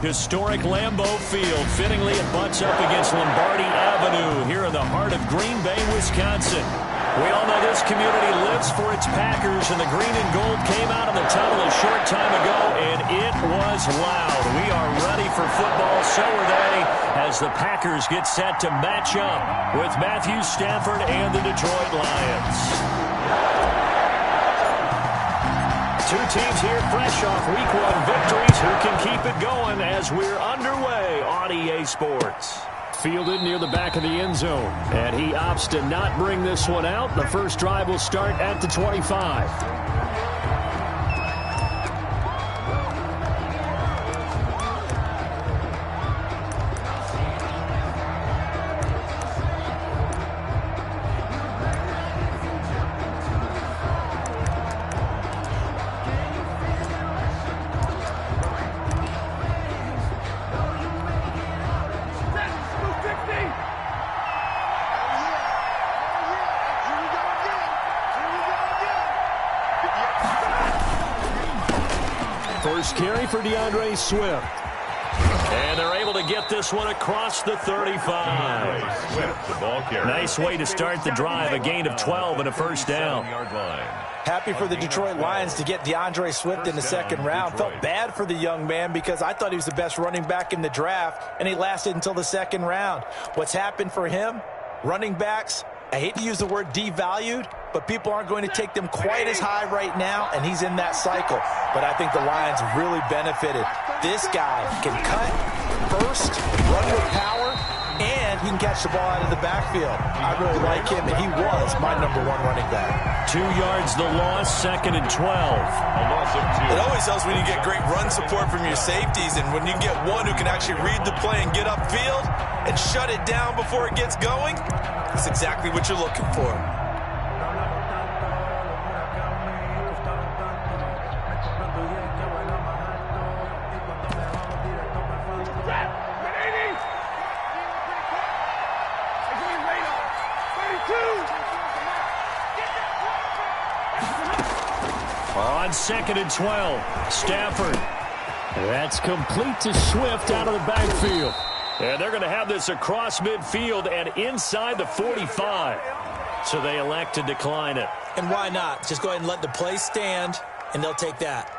Historic Lambeau Field. Fittingly, it butts up against Lombardi Avenue here in the heart of Green Bay, Wisconsin. We all know this community lives for its Packers, and the green and gold came out of the tunnel a short time ago, and it was loud. We are ready for football, so are they, as the Packers get set to match up with Matthew Stafford and the Detroit Lions. Two teams here fresh off Week 1 victories who can keep it going as we're underway on EA Sports. Fielded near the back of the end zone, and he opts to not bring this one out. The first drive will start at the 25. First carry for DeAndre Swift. And they're able to get this one across the 35. Swift, the ball carrier. Nice way to start the drive. A gain of 12 and a first down. Happy for the Detroit Lions to get DeAndre Swift in the second round. Felt bad for the young man because I thought he was the best running back in the draft, and he lasted until the second round. What's happened for him? Running backs, I hate to use the word devalued, but people aren't going to take them quite as high right now, and he's in that cycle. But I think the Lions really benefited. This guy can cut, burst, run with power, and he can catch the ball out of the backfield. I really like him, and he was my #1 running back. 2 yards the loss, 2nd and 12. A loss of 2. It always helps when you get great run support from your safeties, and when you get one who can actually read the play and get upfield and shut it down before it gets going, that's exactly what you're looking for. On 2nd and 12, Stafford. That's complete to Swift out of the backfield. And they're going to have this across midfield and inside the 45. So they elect to decline it. And why not? Just go ahead and let the play stand, and they'll take that.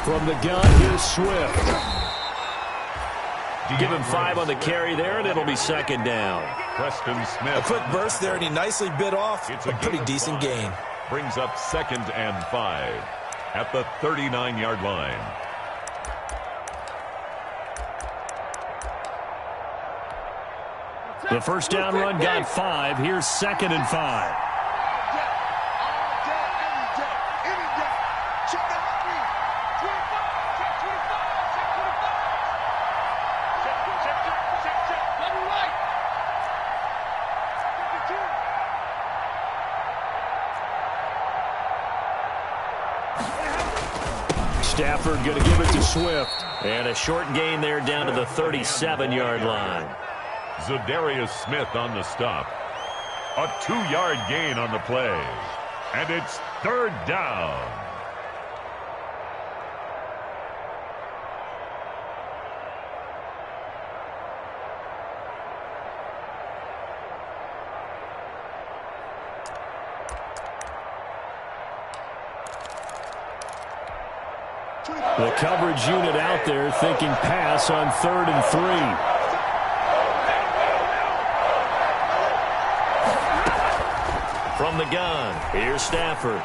From the gun, here's Swift. Give him 5 on the carry there, and it'll be 2nd down. Preston Smith. A quick burst there, and he nicely bit off a pretty decent gain. Brings up 2nd and 5 at the 39-yard line. The first down run got 5. Here's 2nd and 5. Stafford going to give it to Swift. And a short gain there down to the 37-yard line. Zadarius Smith on the stop. A 2-yard gain on the play. And it's 3rd down. The coverage unit out there thinking pass on 3rd and 3. From the gun, here's Stafford.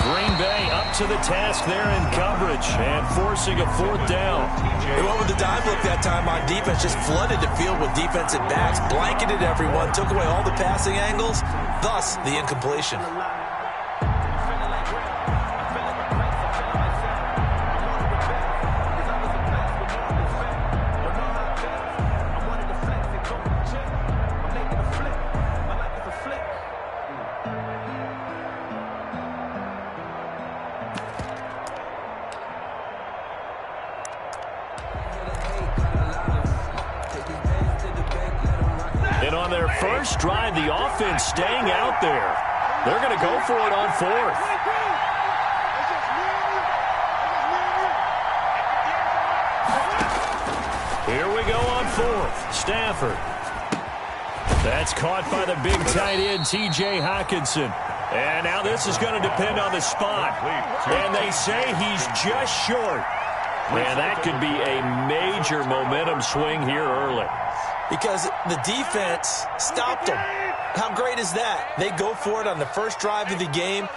Green Bay up to the task there in coverage and forcing a 4th down. They went with the dive look that time on defense, just flooded the field with defensive backs, blanketed everyone, took away all the passing angles, thus the incompletion. And on their first drive, the offense staying out there. They're going to go for it on fourth. Here we go on fourth. Stafford. That's caught by the big tight end, T.J. Hockenson. And now this is going to depend on the spot. And they say he's just short. And that could be a major momentum swing here early. Because the defense stopped them. How great is that? They go for it on the first drive of the game.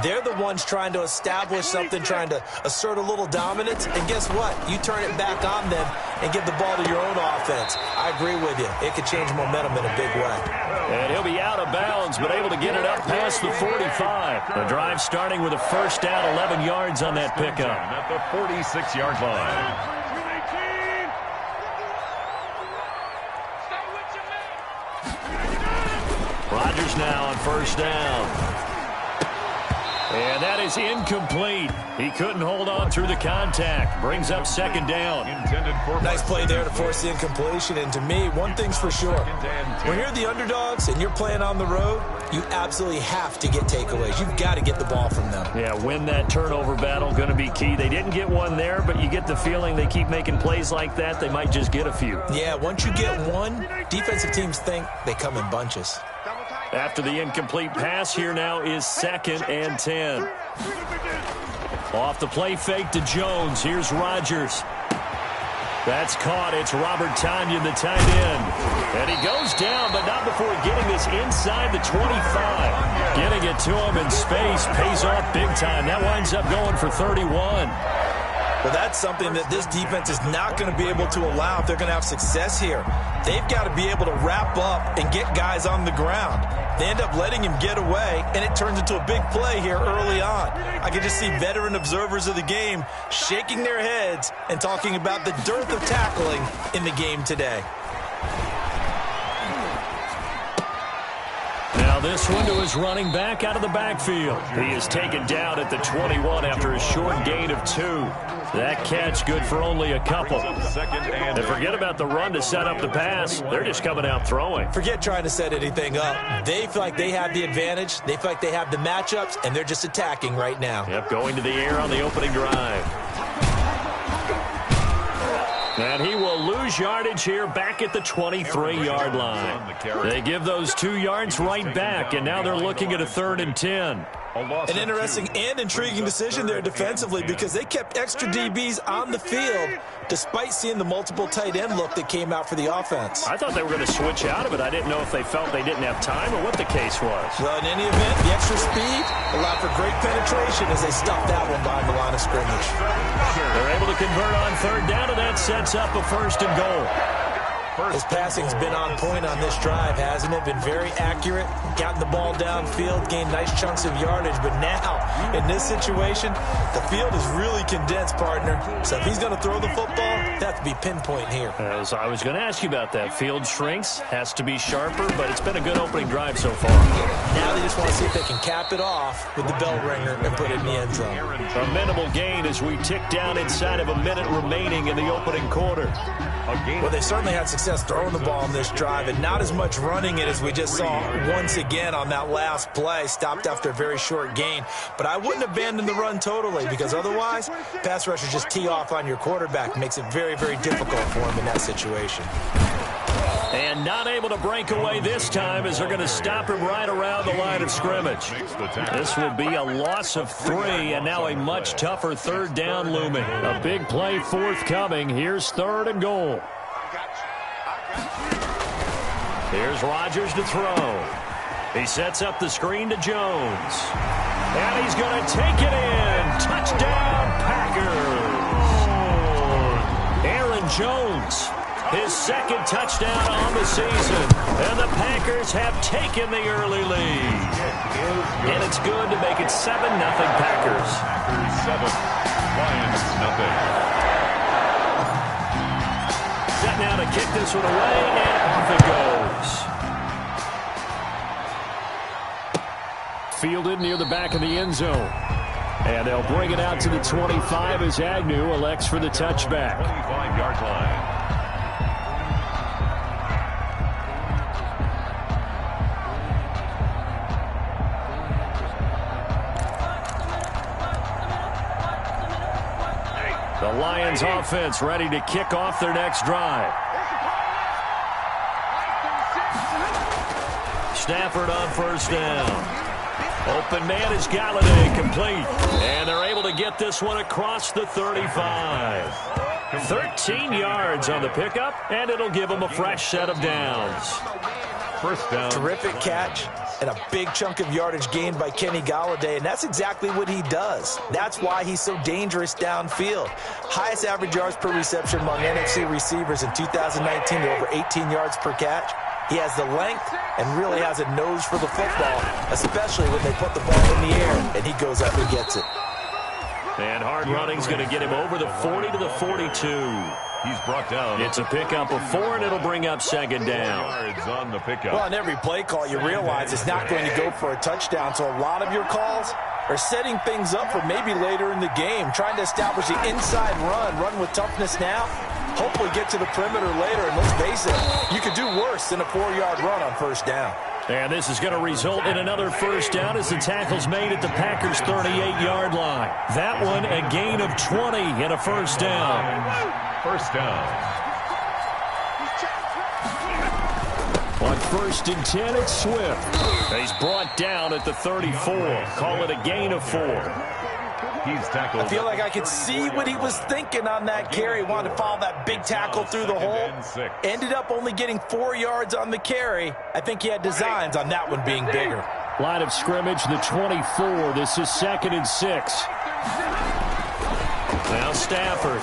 They're the ones trying to establish something, trying to assert a little dominance. And guess what? You turn it back on them and give the ball to your own offense. I agree with you. It could change momentum in a big way. And he'll be out of bounds, but able to get it up past the 45. The drive starting with a first down, 11 yards on that pickup. At the 46-yard line. Rodgers now on first down. And that is incomplete. He couldn't hold on through the contact. Brings up second down. Nice play there to force the incompletion. And to me, one thing's for sure. When you're the underdogs and you're playing on the road, you absolutely have to get takeaways. You've got to get the ball from them. Yeah, win that turnover battle, going to be key. They didn't get one there, but you get the feeling they keep making plays like that, they might just get a few. Yeah, once you get one, defensive teams think they come in bunches. After the incomplete pass, here now is 2nd and 10. Off the play fake to Jones. Here's Rodgers. That's caught. It's Robert Tonyan, the tight end. And he goes down, but not before getting this inside the 25. Getting it to him in space pays off big time. That winds up going for 31. Well, that's something that this defense is not going to be able to allow if they're going to have success here. They've got to be able to wrap up and get guys on the ground. They end up letting him get away, and it turns into a big play here early on. I can just see veteran observers of the game shaking their heads and talking about the dearth of tackling in the game today. Now this one to his running back out of the backfield. He is taken down at the 21 after a short gain of 2. That catch good for only a couple. And forget about the run to set up the pass. They're just coming out throwing. Forget trying to set anything up. They feel like they have the advantage. They feel like they have the matchups, and they're just attacking right now. Yep, going to the air on the opening drive. And he will lose yardage here back at the 23-yard line. They give those 2 yards right back, and now they're looking at a 3rd and 10. An interesting and intriguing decision there defensively because they kept extra DBs on the field despite seeing the multiple tight end look that came out for the offense. I thought they were going to switch out of it. I didn't know if they felt they didn't have time or what the case was. Well, in any event, the extra speed allowed for great penetration as they stopped that one behind the line of scrimmage. They're able to convert on 3rd down, and that sets up a 1st and goal. His passing's been on point on this drive, hasn't it? Been very accurate, gotten the ball downfield, gained nice chunks of yardage. But now, in this situation, the field is really condensed, partner. So if he's going to throw the football, they have to be pinpoint here. As I was going to ask you about that. Field shrinks, has to be sharper, but it's been a good opening drive so far. Now they just want to see if they can cap it off with the bell ringer and put it in the end zone. A minimal gain as we tick down inside of a minute remaining in the opening quarter. Well, they certainly had success throwing the ball on this drive and not as much running it as we just saw once again on that last play. Stopped after a very short gain. But I wouldn't abandon the run totally because otherwise, pass rushers just tee off on your quarterback. Makes it very, very difficult for him in that situation. And not able to break away this time as they're going to stop him right around the line of scrimmage. This will be a loss of 3 and now a much tougher 3rd down looming. A big play forthcoming. Here's 3rd and goal. Here's Rodgers to throw. He sets up the screen to Jones. And he's going to take it in. Touchdown, Packers. Aaron Jones. His 2nd touchdown on the season. And the Packers have taken the early lead. And it's good to make it 7-0 Packers. Packers 7, Lions nothing. Set now to kick this one away, and off it goes. Fielded near the back of the end zone. And they'll bring it out to the 25 as Agnew elects for the touchback. 25-yard line. Lions offense ready to kick off their next drive. Stafford on first down. Open man is Galladay, complete. And they're able to get this one across the 35. 13 yards on the pickup, and it'll give them a fresh set of downs. First down. Terrific catch and a big chunk of yardage gained by Kenny Galladay, and that's exactly what he does. That's why he's so dangerous downfield. Highest average yards per reception among NFC receivers in 2019 to over 18 yards per catch. He has the length and really has a nose for the football, especially when they put the ball in the air, and he goes up and gets it. And hard running's going to get him over the 40 to the 42. He's brought down. It's a pickup of 4, and it'll bring up second down. Yards on the pickup. Well, on every play call, you realize it's not going to go for a touchdown, so a lot of your calls are setting things up for maybe later in the game, trying to establish the inside run with toughness now, hopefully get to the perimeter later, and let's face it, you could do worse than a 4-yard run on first down. And this is going to result in another first down as the tackle's made at the Packers' 38-yard line. That one a gain of 20 and a first down. First down. On first and 10, it's Swift. He's brought down at the 34. Call it a gain of 4. He's tackled. I feel like I could see what he was thinking on that carry. Wanted to follow that big tackle through the hole. Ended up only getting 4 yards on the carry. I think he had designs on that one being bigger. Line of scrimmage, the 24. This is 2nd and 6. Now Stafford.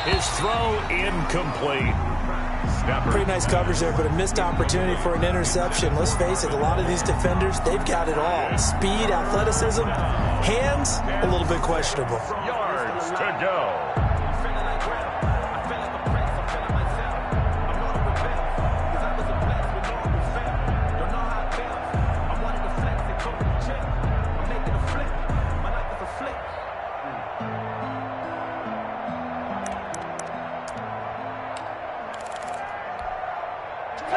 His throw incomplete. Pretty nice coverage there, but a missed opportunity for an interception. Let's face it, a lot of these defenders, they've got it all. Speed, athleticism, hands, a little bit questionable. Yards to go.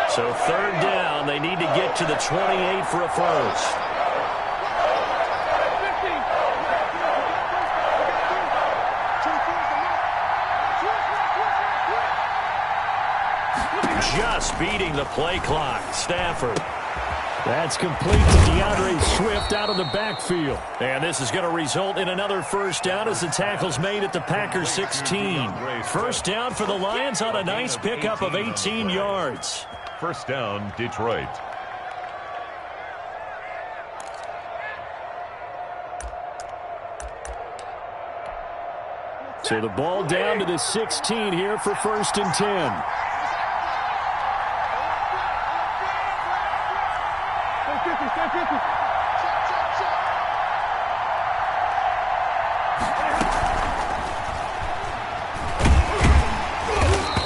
So 3rd down, they need to get to the 28 for a first. Just beating the play clock. Stafford. That's complete to DeAndre Swift out of the backfield. And this is going to result in another first down as the tackle's made at the Packers' 16. First down for the Lions on a nice pickup of 18 yards. First down, Detroit. So the ball down to the 16 here for 1st and 10.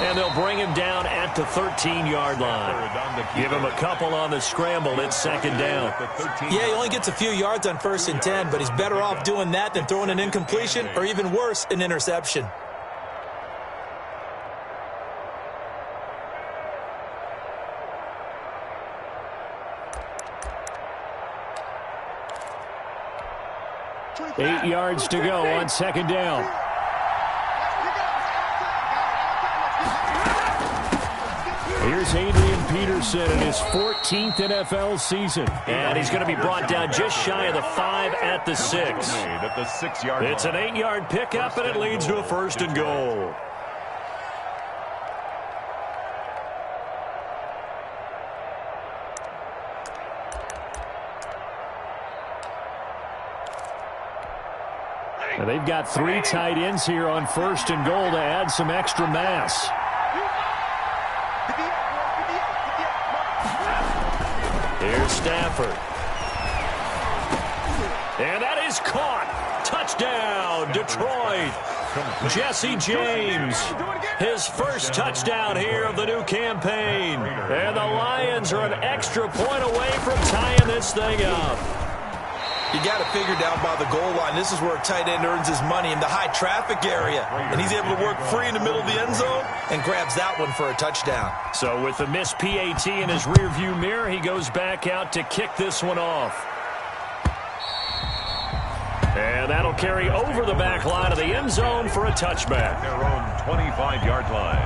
And they'll bring him down at the 13-yard line. Give him a couple on the scramble. It's 2nd down. Yeah, he only gets a few yards on 1st and 10, but he's better off doing that than throwing an incompletion or even worse, an interception. Eight yards to go on 2nd down. Here's Adrian Peterson in his 14th NFL season. And he's going to be brought down just shy of the 5 at the 6. At the 6-yard line. It's an 8-yard pickup, and it leads to a 1st and goal. Now they've got 3 tight ends here on 1st and goal to add some extra mass. Here's Stafford. And that is caught. Touchdown, Detroit. Jesse James. His first touchdown here of the new campaign. And the Lions are an extra point away from tying this thing up. You got it figured out by the goal line. This is where a tight end earns his money, in the high traffic area. And he's able to work free in the middle of the end zone and grabs that one for a touchdown. So with the missed PAT in his rearview mirror, he goes back out to kick this one off. And And that'll carry over the back line of the end zone for a touchback. Their own 25-yard line.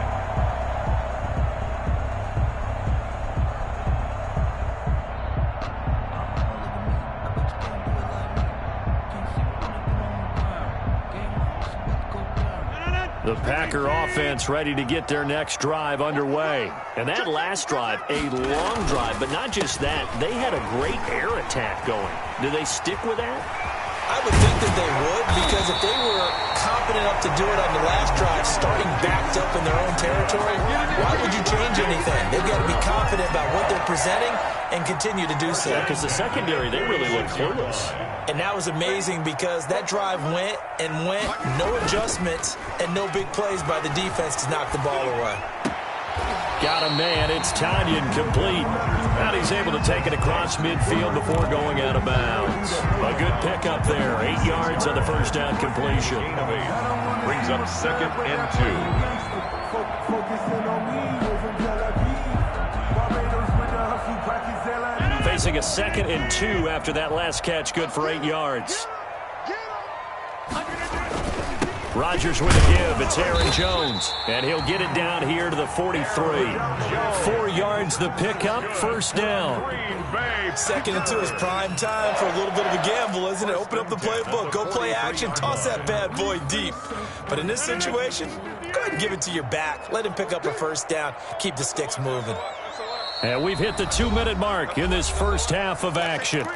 The Packer offense ready to get their next drive underway. And that last drive, a long drive, but not just that. They had a great air attack going. Do they stick with that? I would think that they would, because if they were confident enough to do it on the last drive, starting backed up in their own territory, why would you change anything? They've got to be confident about what they're presenting and continue to do so. Yeah, because the secondary, they really look clueless. And that was amazing because that drive went and went, no adjustments and no big plays by the defense to knock the ball away. Got a man. It's Tanyan complete. And he's able to take it across midfield before going out of bounds. A good pickup there. 8 yards on the first down completion. Gain of 8. Brings up 2nd and 2. Facing a 2nd and 2 after that last catch. Good for 8 yards. Rodgers with a give. It's Aaron Jones. And he'll get it down here to the 43. 4 yards the pickup. First down. 2nd and 2 is prime time for a little bit of a gamble, isn't it? Open up the playbook. Go play action. Toss that bad boy deep. But in this situation, go ahead and give it to your back. Let him pick up a first down. Keep the sticks moving. And we've hit the 2-minute mark in this first half of action.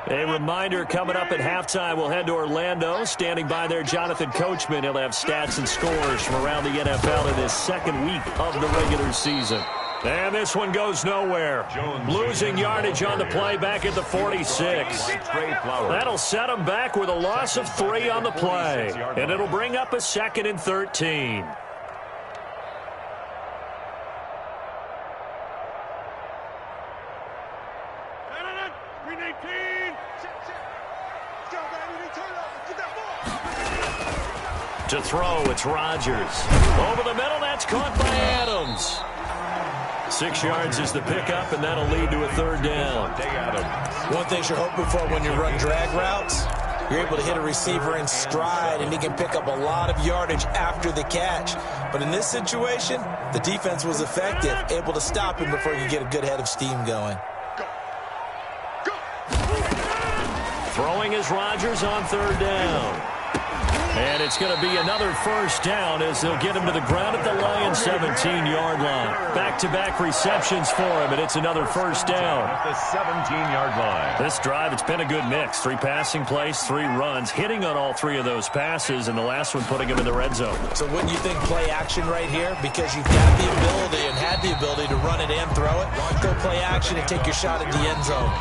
A reminder, coming up at halftime, we'll head to Orlando. Standing by there, Jonathan Coachman. He'll have stats and scores from around the NFL in his 2nd week of the regular season. And this one goes nowhere. Losing yardage on the play back at the 46. That'll set him back with a loss of 3 on the play. And it'll bring up a 2nd and 13. To throw, it's Rodgers. Over the middle, that's caught by Adams. 6 yards is the pickup, and that'll lead to a 3rd down. One thing you're hoping for when you run drag routes, you're able to hit a receiver in stride, and he can pick up a lot of yardage after the catch. But in this situation, the defense was effective, able to stop him before you get a good head of steam going. Throwing is Rodgers on 3rd down. And it's going to be another first down as they'll get him to the ground at the Lions' 17-yard line. Back-to-back receptions for him, and it's another first down. At the 17-yard line. This drive, it's been a good mix. 3 passing plays, 3 runs, hitting on all 3 of those passes, and the last one putting him in the red zone. So wouldn't you think play action right here? Because you've got the ability and had the ability to run it and throw it. Go play action and take your shot at the end zone.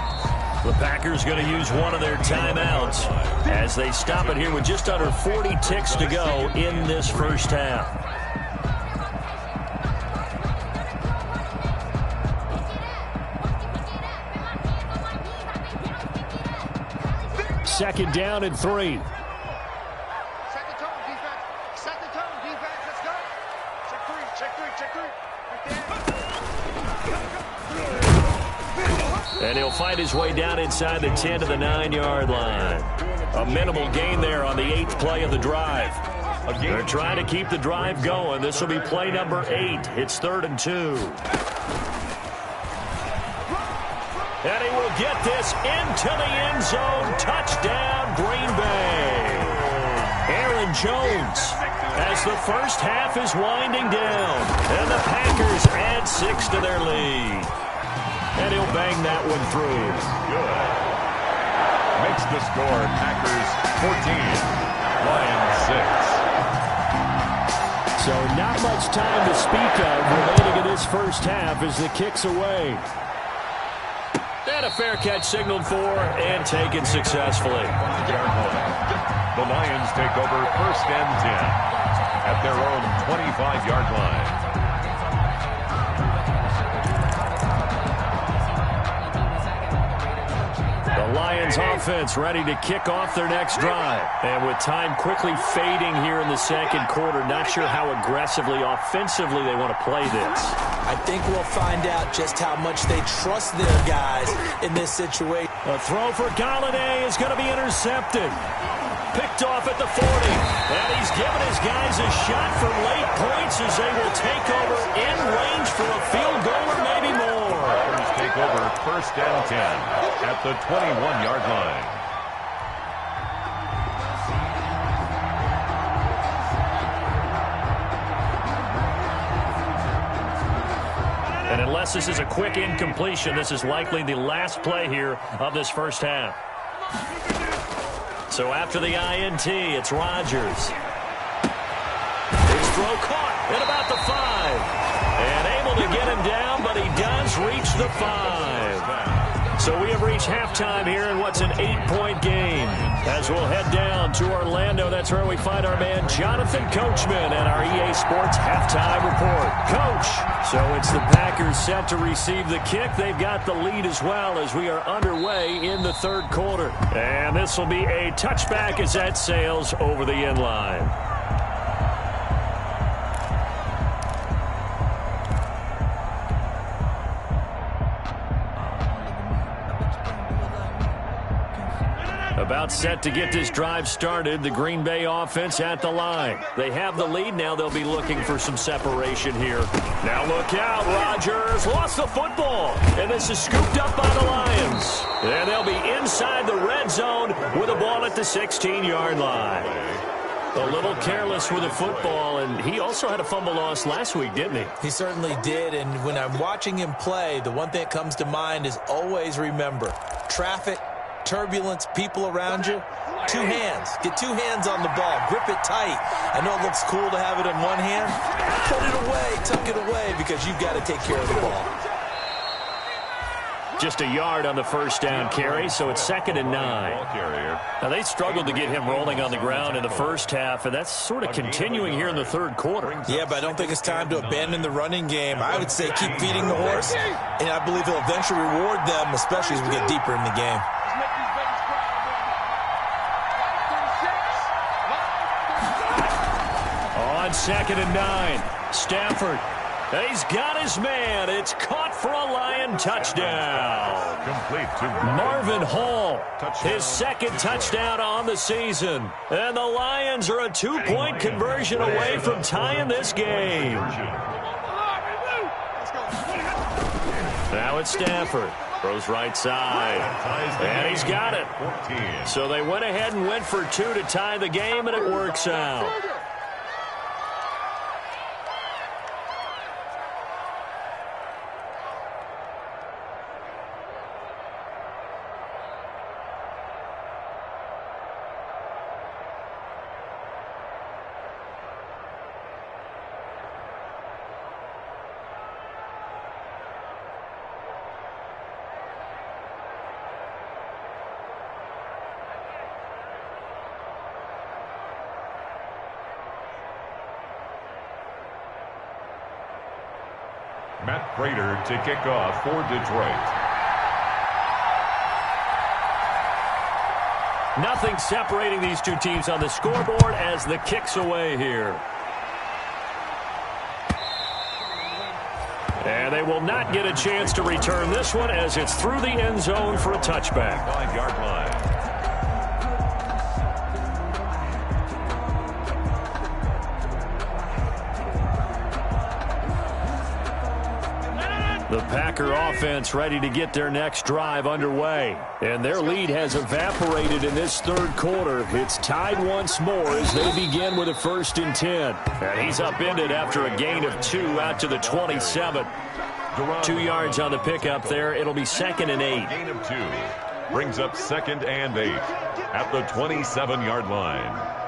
The Packers going to use one of their timeouts as they stop it here with just under 40 ticks to go in this first half. Second down and 3. Set the tone, defense. Set the tone, defense. Let's go. Check 3, check 3. And he'll fight his way down inside the 10 to the 9-yard line. A minimal gain there on the 8th play of the drive. They're trying to keep the drive going. This will be play number 8. It's 3rd and 2. And he will get this into the end zone. Touchdown, Green Bay. Aaron Jones as the first half is winding down. And the Packers add 6 to their lead. And he'll bang that one through. Good. Makes the score Packers 14, Lions 6. So not much time to speak of remaining in this first half as the kick's away. And a fair catch signaled for and taken successfully. The Lions take over 1st and 10 at their own 25-yard line. The Lions offense ready to kick off their next drive. And with time quickly fading here in the second quarter, not sure how aggressively, offensively they want to play this. I think we'll find out just how much they trust their guys in this situation. A throw for Galladay is going to be intercepted. Picked off at the 40. And he's given his guys a shot for late points as they will take over in range for a field goal or maybe more. Take over first and 10 at the 21-yard line. And unless this is a quick incompletion, this is likely the last play here of this first half. So after the INT, it's Rodgers. His throw caught at about the 5. And able to get him down, but he does reach the 5. So we have reached halftime here in what's an 8-point game. As we'll head down to Orlando, that's where we find our man Jonathan Coachman at our EA Sports Halftime Report. Coach, so it's the Packers set to receive the kick. They've got the lead as well as we are underway in the third quarter. And this will be a touchback as that sails over the end line. About set to get this drive started. The Green Bay offense at the line. They have the lead. Now they'll be looking for some separation here. Now look out. Rodgers lost the football. And this is scooped up by the Lions. And they'll be inside the red zone with a ball at the 16-yard line. A little careless with the football, and he also had a fumble loss last week, didn't he? He certainly did, and when I'm watching him play, the one thing that comes to mind is always remember, traffic, turbulence, people around you, 2 hands. Get 2 hands on the ball. Grip it tight. I know it looks cool to have it in one hand. Put it away. Tuck it away because you've got to take care of the ball. Just a yard on the first down carry, so it's 2nd and 9. Now, they struggled to get him rolling on the ground in the first half, and that's sort of continuing here in the third quarter. Yeah, but I don't think it's time to abandon the running game. I would say keep feeding the horse, and I believe he'll eventually reward them, especially as we get deeper in the game. On 2nd and 9, Stafford. He's got his man. It's caught for a Lion touchdown. Complete to Marvin Hall, his 2nd touchdown on the season. And the Lions are a 2-point conversion away from tying this game. Now it's Stafford. Throws right side. And he's got it. So they went ahead and went for 2 to tie the game, and it works out. Matt Prater to kick off for Detroit. Nothing separating these two teams on the scoreboard as the kick's away here. And they will not get a chance to return this one as it's through the end zone for a touchback. 5-yard line. The Packer offense ready to get their next drive underway. And their lead has evaporated in this third quarter. It's tied once more as they begin with a 1st and 10. And he's upended after a gain of 2 out to the 27. 2 yards on the pickup there. It'll be 2nd and 8. Gain of 2 brings up 2nd and 8 at the 27-yard line.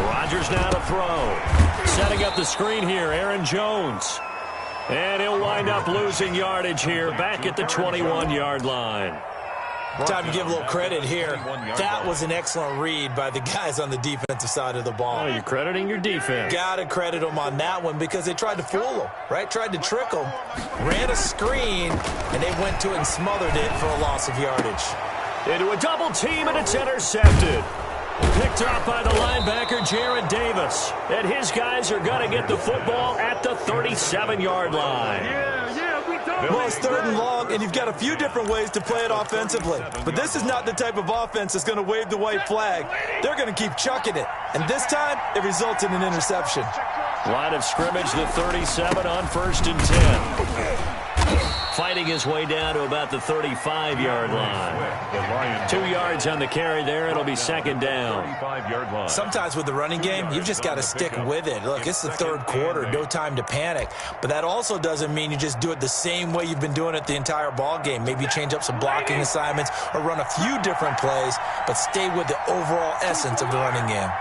Rodgers now to throw. Setting up the screen here, Aaron Jones. And he'll wind up losing yardage here back at the 21-yard line. Time to give a little credit here. That was an excellent read by the guys on the defensive side of the ball. Oh, you're crediting your defense. Got to credit them on that one because they tried to fool them, right? Tried to trick them, ran a screen, and they went to it and smothered it for a loss of yardage. Into a double team, and it's intercepted. Picked off by the linebacker, Jared Davis. And his guys are going to get the football at the 37-yard line. Well, it's 3rd and long, and you've got a few different ways to play it offensively. But this is not the type of offense that's going to wave the white flag. They're going to keep chucking it. And this time, it results in an interception. Line of scrimmage, the 37 on 1st and 10. Fighting his way down to about the 35-yard line. 2 yards on the carry there. It'll be 2nd down. Sometimes with the running game, you've just got to stick with it. Look, it's the 3rd quarter. No time to panic. But that also doesn't mean you just do it the same way you've been doing it the entire ball game. Maybe change up some blocking assignments or run a few different plays, but stay with the overall essence of the running game.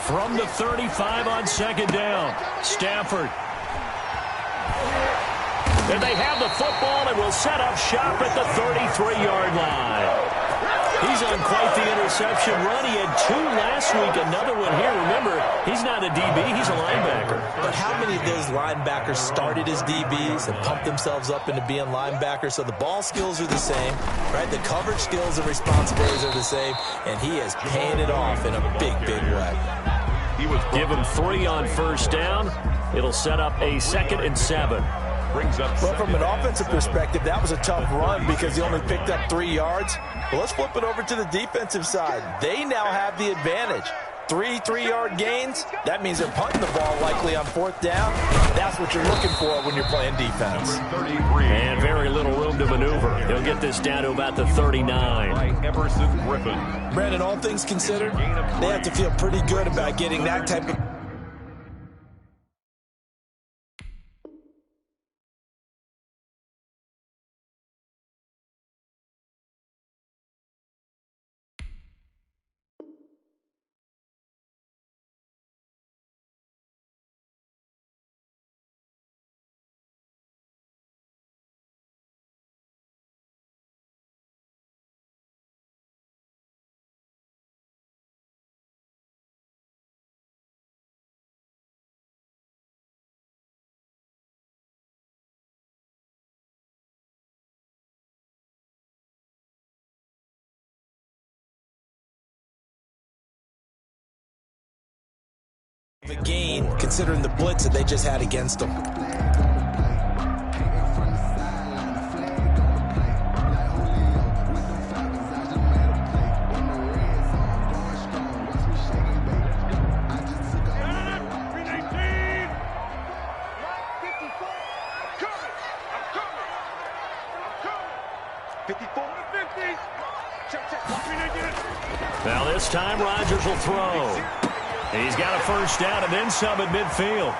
From the 35 on 2nd down, Stafford. And they have the football and will set up shop at the 33-yard line. He's on quite the interception run. He had 2 last week, another one here. Remember, he's not a DB, he's a linebacker. But how many of those linebackers started as DBs and pumped themselves up into being linebackers? So the ball skills are the same, right? The coverage skills and responsibilities are the same, and he is paying it off in a big, big way. Give him 3 on 1st down. It'll set up a 2nd and 7. Well, from an offensive perspective, that was a tough run because he only picked up 3 yards. Well, let's flip it over to the defensive side. They now have the advantage. 3 3-yard gains. That means they're punting the ball likely on 4th down. That's what you're looking for when you're playing defense. And very little room to maneuver. He'll get this down to about the 39. Brandon, all things considered, they have to feel pretty good about getting that type of... a gain considering the blitz that they just had against them. Now this time Rodgers will throw. He's got a 1st down and then some at midfield.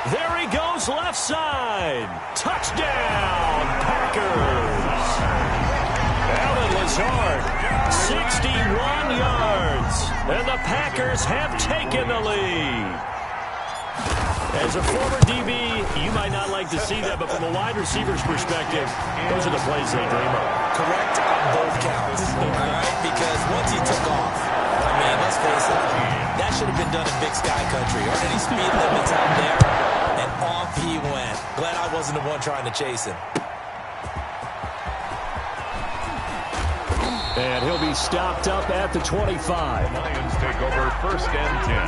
There he goes, left side. Touchdown, Packers. Allen Lazard, 61 yards. And the Packers have taken the lead. As a former DB, you might not like to see that, but from a wide receiver's perspective, those are the plays they dream of. Correct on both counts, all right? Because once he took off, I mean, let's face it, that should have been done in Big Sky Country. Aren't any speed limits out there? And off he went. Glad I wasn't the one trying to chase him. And he'll be stopped up at the 25. Lions take over 1st and 10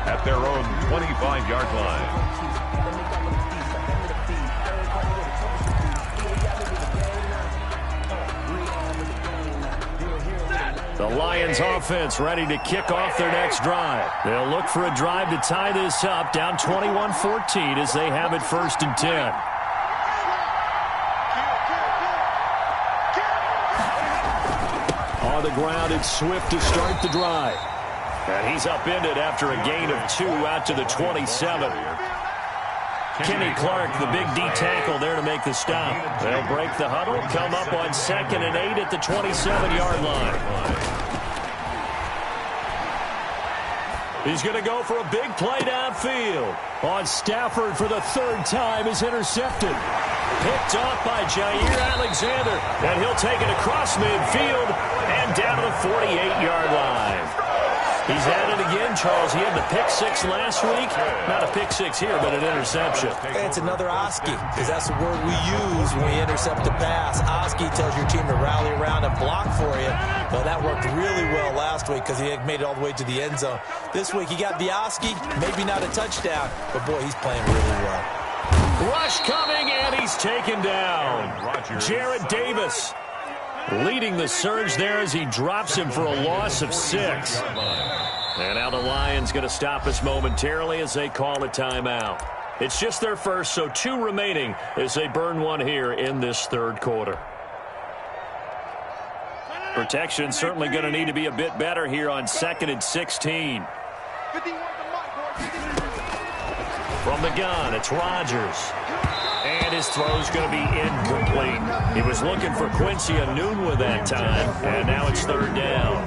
at their own 25-yard line. The Lions offense ready to kick off their next drive. They'll look for a drive to tie this up, down 21-14 as they have it 1st and 10. On the ground, it's Swift to start the drive. And he's upended after a gain of 2 out to the 27. Kenny Clark, the big D tackle there to make the stop. They'll break the huddle, come up on 2nd and 8 at the 27-yard line. He's going to go for a big play downfield. On Stafford for the third time is intercepted. Picked off by Jair Alexander. And he'll take it across midfield and down to the 48-yard line. He's at it again, Charles. He had the pick six last week. Not a pick six here, but an interception. It's another Oski, because that's the word we use when we intercept a pass. Oski tells your team to rally around and block for you. But that worked really well last week because he made it all the way to the end zone. This week he got the Oski, maybe not a touchdown, but boy, he's playing really well. Rush coming, and he's taken down. Jarrett Davis leading the surge there as he drops him for a loss of 6. And now the Lions going to stop us momentarily as they call a timeout. It's just their first, so 2 remaining as they burn one here in this third quarter. Protection certainly going to need to be a bit better here on 2nd and 16. From the gun, it's Rodgers. And his throw's going to be incomplete. He was looking for Quincy Enunwa that time, and now it's third down.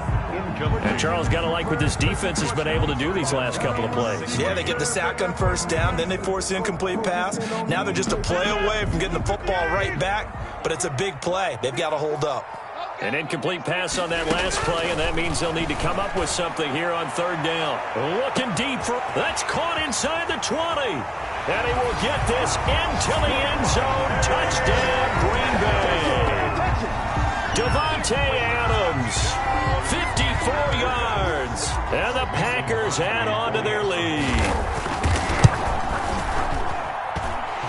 And Charles, got to like what this defense has been able to do these last couple of plays. Yeah, they get the sack on first down, then they force the incomplete pass. Now they're just a play away from getting the football right back, but it's a big play. They've got to hold up. An incomplete pass on that last play, and that means they'll need to come up with something here on third down. Looking deep for that's caught inside the 20. And he will get this into the end zone. Touchdown, Green Bay. Devontae Adams, 54 yards. And the Packers add on to their lead.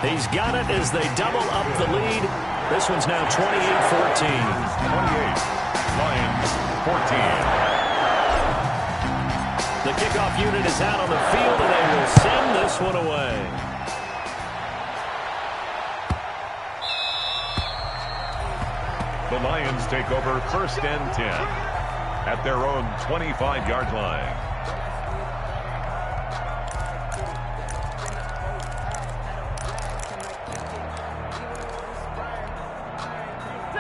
He's got it as they double up the lead. This one's now 28-14. 28, Lions, 14. The kickoff unit is out on the field, and they will send this one away. The Lions take over 1st and 10 at their own 25-yard line.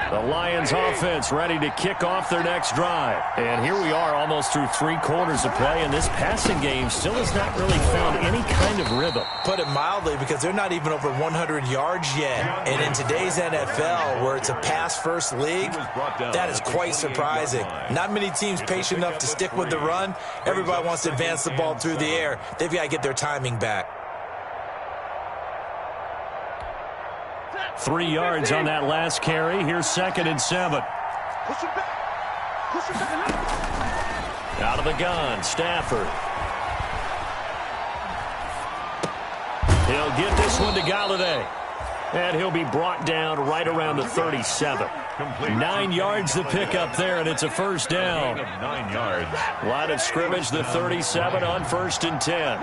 The Lions offense ready to kick off their next drive. And here we are almost through 3 quarters of play, and this passing game still has not really found any kind of rhythm. Put it mildly, because they're not even over 100 yards yet. And in today's NFL, where it's a pass-first league, that is quite surprising. Not many teams patient enough to stick with the run. Everybody wants to advance the ball through the air. They've got to get their timing back. 3 yards on that last carry. Here's 2nd and 7. Out of the gun, Stafford. He'll get this one to Galladay. And he'll be brought down right around the 37. 9 yards to pick up there, and it's a first down. 9 yards. Line of scrimmage, the 37 on 1st and 10.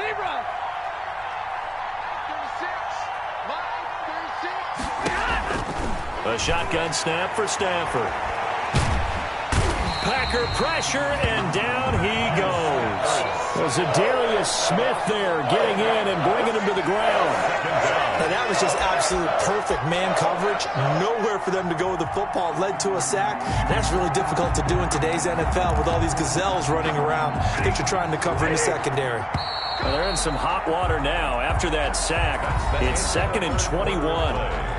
A shotgun snap for Stafford. Packer pressure, and down he goes. Was Darius Smith there getting in and bringing him to the ground. Now that was just absolute perfect man coverage. Nowhere for them to go with the football. Led to a sack. That's really difficult to do in today's NFL with all these gazelles running around that you're trying to cover in the secondary. Well, they're in some hot water now after that sack. It's 2nd and 21.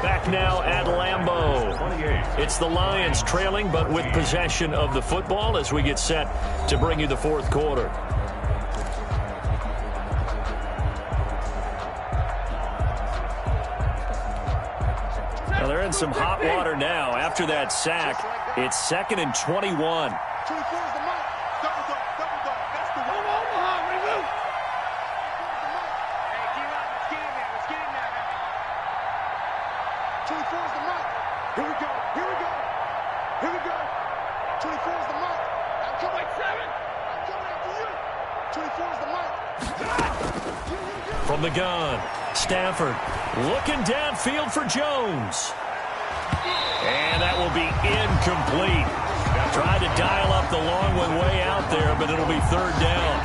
Back now at Lambeau. It's the Lions trailing, but with possession of the football as we get set to bring you the fourth quarter. Well, they're in some hot water now after that sack. It's 2nd and 21. 24's the mark. I'm coming, 7. I'm coming after you. 24's the mark. From the gun, Stafford looking downfield for Jones. And that will be incomplete. Tried to dial up the long one way out there, but it'll be third down.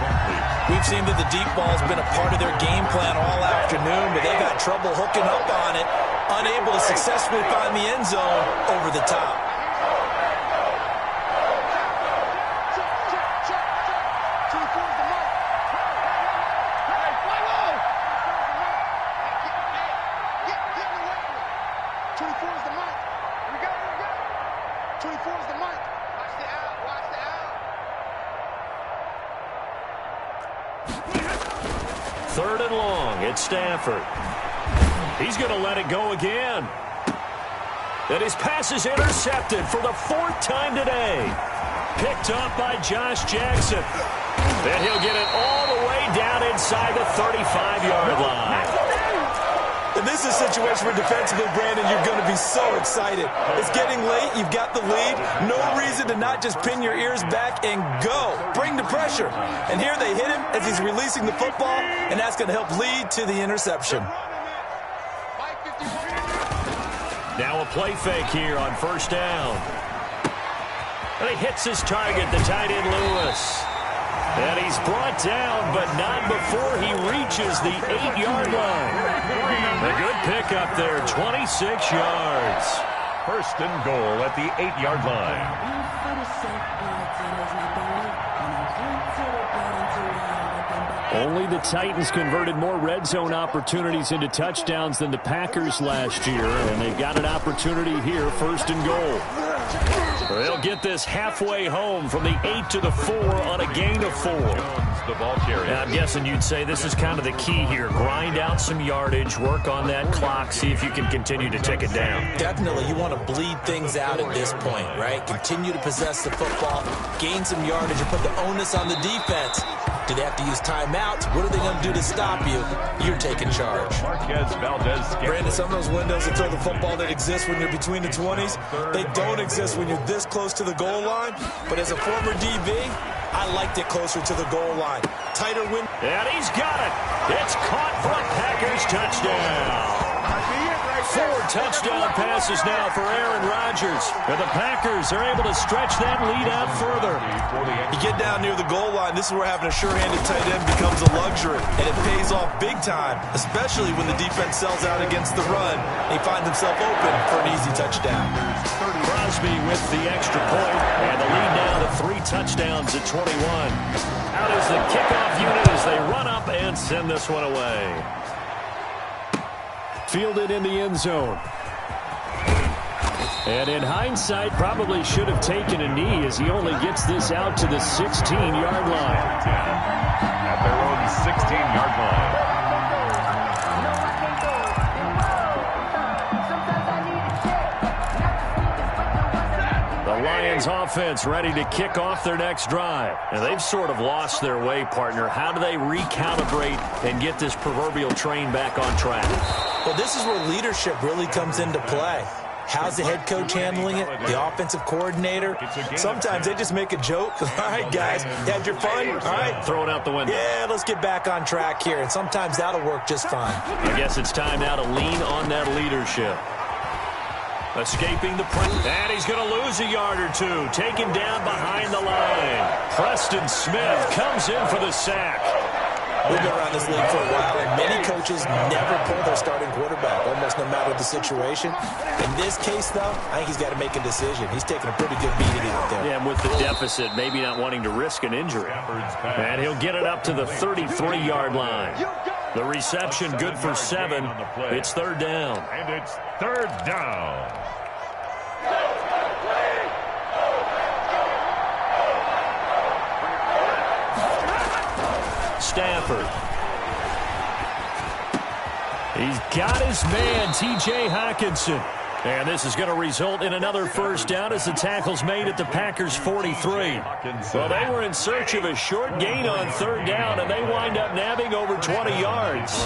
We've seen that the deep ball's been a part of their game plan all afternoon, but they've had trouble hooking up on it, unable to successfully find the end zone over the top. 24 is the mark. Watch the out. Watch the out. Third and long. It's Stafford. He's going to let it go again. And his pass is intercepted for the fourth time today. Picked up by Josh Jackson. And he'll get it all the way down inside the 35-yard line. And this is a situation where defensively, Brandon, you're going to be so excited. It's getting late. You've got the lead. No reason to not just pin your ears back and go. Bring the pressure. And here they hit him as he's releasing the football, and that's going to help lead to the interception. Now a play fake here on first down. And he hits his target, the tight end Lewis. And he's brought down, but not before he reaches the 8-yard line. A good pickup there, 26 yards. First and goal at the 8-yard line. Only the Titans converted more red zone opportunities into touchdowns than the Packers last year, and they've got an opportunity here, first and goal. They'll get this halfway home from the 8 to the 4 on a gain of 4. The ball carrier. I'm guessing you'd say this is kind of the key here. Grind out some yardage, work on that clock, see if you can continue to tick it down. Definitely, you want to bleed things out at this point, right? Continue to possess the football, gain some yardage, and put the onus on the defense. Do they have to use timeouts? What are they going to do to stop you? You're taking charge. Brandon, some of those windows that throw the football that exist when you're between the 20s, they don't exist when you're this close to the goal line. But as a former DB, I liked it closer to the goal line. Tighter window. And he's got it. It's caught for a Packers touchdown. 4 touchdown passes now for Aaron Rodgers. And the Packers are able to stretch that lead out further. You get down near the goal line, this is where having a sure-handed tight end becomes a luxury. And it pays off big time, especially when the defense sells out against the run. He finds himself open for an easy touchdown. Crosby with the extra point, and the lead now to 3 touchdowns at 21. Out is the kickoff unit as they run up and send this one away. Fielded in the end zone. And in hindsight, probably should have taken a knee as he only gets this out to the 16-yard line. At their own 16-yard line. The Lions offense ready to kick off their next drive. And they've sort of lost their way, partner. How do they recalibrate and get this proverbial train back on track? Well, this is where leadership really comes into play. How's the head coach handling it? The offensive coordinator? Sometimes they just make a joke. All right, guys, you had your fun? All right. Throw it out the window. Yeah, let's get back on track here. And sometimes that'll work just fine. I guess it's time now to lean on that leadership. Escaping the press. And he's going to lose a yard or two. Taken down behind the line. Preston Smith comes in for the sack. We've been around this league for a while, and many coaches never pull their starting quarterback, almost no matter the situation. In this case, though, I think he's got to make a decision. He's taking a pretty good beating out there. Yeah, and with the deficit, maybe not wanting to risk an injury. And he'll get it up to the 33-yard line. The reception good for 7. It's third down. And it's third down. Stafford. He's got his man, T.J. Hockenson. And this is going to result in another first down as the tackle's made at the Packers' 43. Well, they were in search of a short gain on third down, and they wind up nabbing over 20 yards.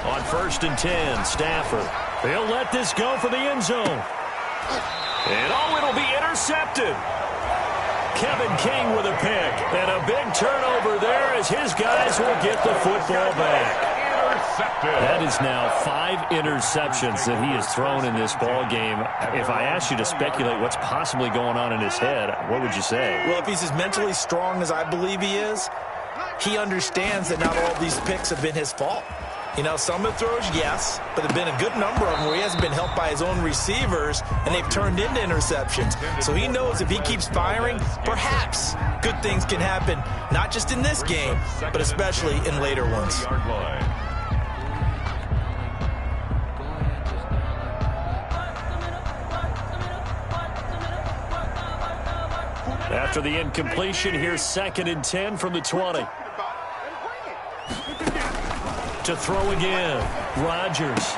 On first and 10, Stafford. He'll let this go for the end zone. And it'll be intercepted. Kevin King with a pick. And a big turnover there as his guys will get the football back. That is now 5 interceptions that he has thrown in this ball game. If I asked you to speculate what's possibly going on in his head, what would you say? Well, if he's as mentally strong as I believe he is, he understands that not all of these picks have been his fault. You know, some of the throws, yes, but there have been a good number of them where he hasn't been helped by his own receivers, and they've turned into interceptions. So he knows if he keeps firing, perhaps good things can happen, not just in this game, but especially in later ones. After the incompletion, here's 2nd and 10 from the 20. To throw again, Rodgers.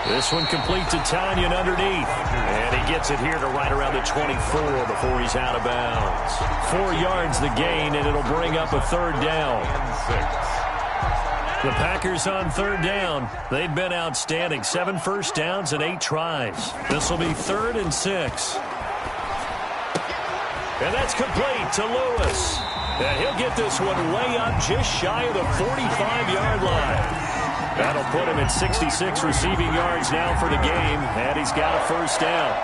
This one complete to Tanyan underneath. And he gets it here to right around the 24 before he's out of bounds. 4 yards the gain, and it'll bring up a 3rd down. The Packers on 3rd down. They've been outstanding. 7 first downs and 8 tries. This will be 3rd and 6. And that's complete to Lewis. And he'll get this one way up just shy of the 45-yard line. That'll put him at 66 receiving yards now for the game, and he's got a 1st down.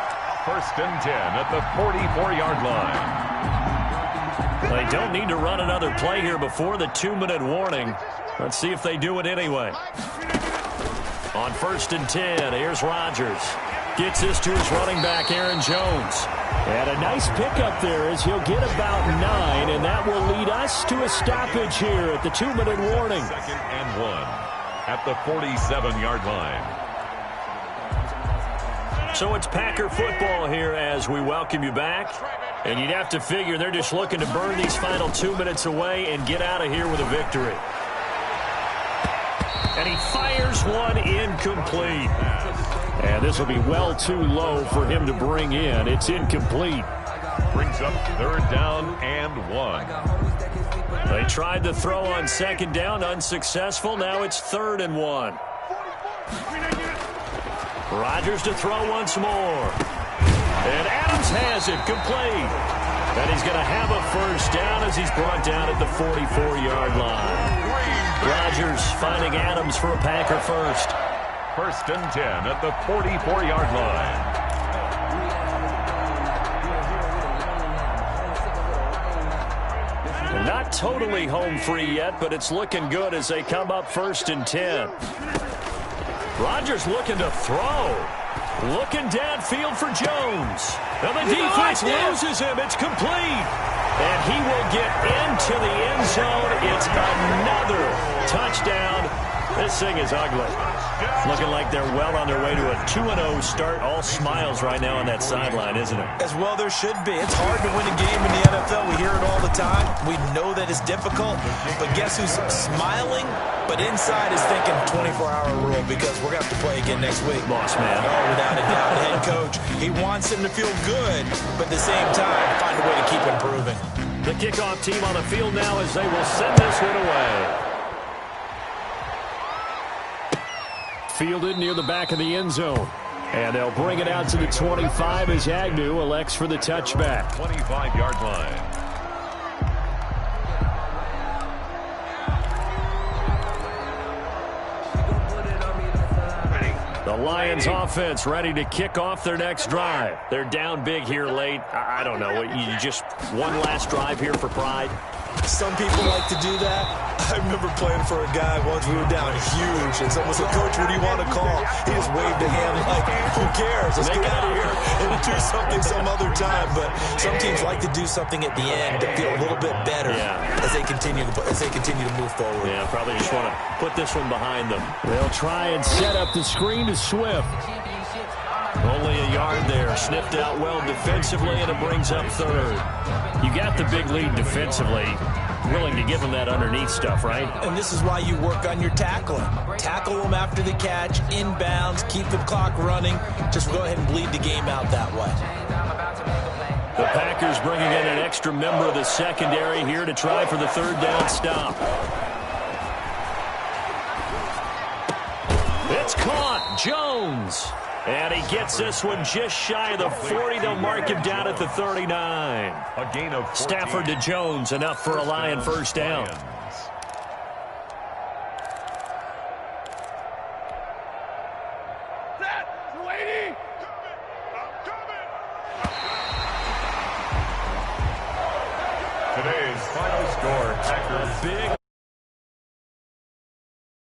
1st and 10 at the 44-yard line. They don't need to run another play here before the 2-minute warning. Let's see if they do it anyway. On 1st and 10, here's Rodgers. Gets this to his running back, Aaron Jones. And a nice pickup there as he'll get about 9, and that will lead us to a stoppage here at the 2-minute warning. 2nd and 1 at the 47-yard line. So it's Packer football here as we welcome you back. And you'd have to figure they're just looking to burn these final 2 minutes away and get out of here with a victory. And he fires one incomplete. And this will be well too low for him to bring in. It's incomplete. Brings up 3rd down and 1. They tried the throw on 2nd down, unsuccessful. Now it's 3rd and 1. Rodgers to throw once more. And Adams has it, complete. And he's going to have a 1st down as he's brought down at the 44-yard line. Rodgers finding Adams for a Packer 1st. 1st and 10 at the 44-yard line. Not totally home free yet, but it's looking good as they come up 1st and 10. Rodgers looking to throw. Looking downfield for Jones. And the defense loses him. It's complete. And he will get into the end zone. It's another touchdown. This thing is ugly. Looking like they're well on their way to a 2-0 start. All smiles right now on that sideline, isn't it? As well there should be. It's hard to win a game in the NFL. We hear it all the time. We know that it's difficult. But guess who's smiling? But inside is thinking 24-hour rule because we're going to have to play again next week. Boss man. Oh, without a doubt. The head coach, he wants him to feel good, but at the same time, find a way to keep improving. The kickoff team on the field now as they will send this one away. Fielded near the back of the end zone. And they'll bring it out to the 25 as Agnew elects for the touchback. 25-yard line. The Lions offense ready to kick off their next drive. They're down big here late. I don't know. You just one last drive here for pride? Some people like to do that. I remember playing for a guy once. We were down huge, and someone said, "Coach, what do you want to call?" He just waved a hand like, "Who cares? Let's get out of here and do something some other time." But some teams like to do something at the end to feel a little bit better as they continue to move forward. Yeah, probably just want to put this one behind them. They'll try and set up the screen to Swift. Only a yard there. Sniffed out well defensively, and it brings up 3rd. You got the big lead defensively. Willing to give them that underneath stuff, right? And this is why you work on your tackling. Tackle them after the catch, inbounds, keep the clock running. Just go ahead and bleed the game out that way. The Packers bringing in an extra member of the secondary here to try for the 3rd down stop. It's caught. Jones. And he gets this one just shy of the 40. They'll mark him down at the 39. A gain of 14. Stafford to Jones, enough for a Lion 1st down. Today's final score, Packers big.